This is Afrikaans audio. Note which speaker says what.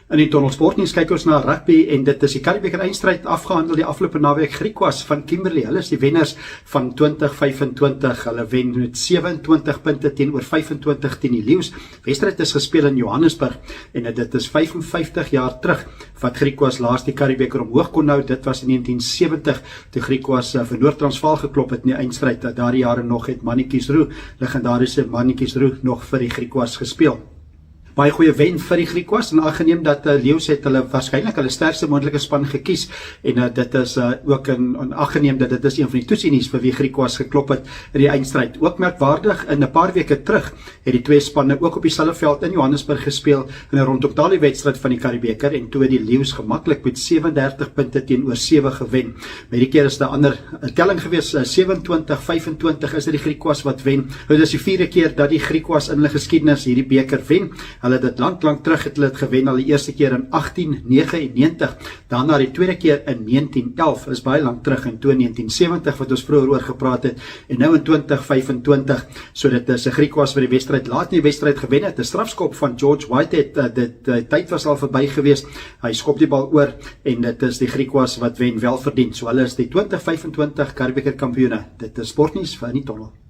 Speaker 1: In die Tunnel Sportnuus kyk ons na rugby en dit is die Currie-Beeker eindstryd afgehandel die afgelope naweek. Griquas van Kimberley, hulle is die wenners van 2025. Hulle wen met 27 punte teenoor 25 teen die Lions. Wedstryd is gespeel in Johannesburg en dit is 55 jaar terug wat Griquas laas die Currie-Beeker omhoog kon hou. Dit was in 1970 toe Griquas vir Noord-Transvaal geklop het in die eindstryd. Daardie jare nog het Mannetjies Roux, legendariese Mannetjies Roux, nog vir die Griquas gespeel. Baie goeie wen vir die Griquas en aangeneem dat Lions het hulle waarskynlik hulle sterkste moontlike span gekies en dit is ook aangeneem dat dit is een van die toetsienies vir wie Griquas geklop het in die eindstryd. Ook merkwaardig, in 'n paar weke terug het die twee spanne ook op dieselfde veld in Johannesburg gespeel in 'n rondom daardie wedstryd van die Currie-Beeker en toe het die Lions gemaklik met 37 punte teenoor 7 gewen. Met die keer is daar 'n ander telling gewees, 27-25 is dit die Griquas wat wen. Dit is die 4de keer dat die Griquas in hulle geskiedenis hierdie beker wen. Hulle het dit lank terug het hulle dit gewen, al die eerste keer in 1899, daarna die tweede keer in 1911, is baie lank terug in 1970 wat ons vroeër oor gepraat het, en nou in 2025, so dit is 'n Griquas vir die wedstryd laat in die wedstryd gewen het, 'n strafskop van George Whitehead, tyd was al verby gewees, hy skop die bal oor, en dit is die Griquas wat wen, wel verdien, so hulle is die 2025 Currie-Beeker kampioene. Dit is Sportnuus vir die Tunnel.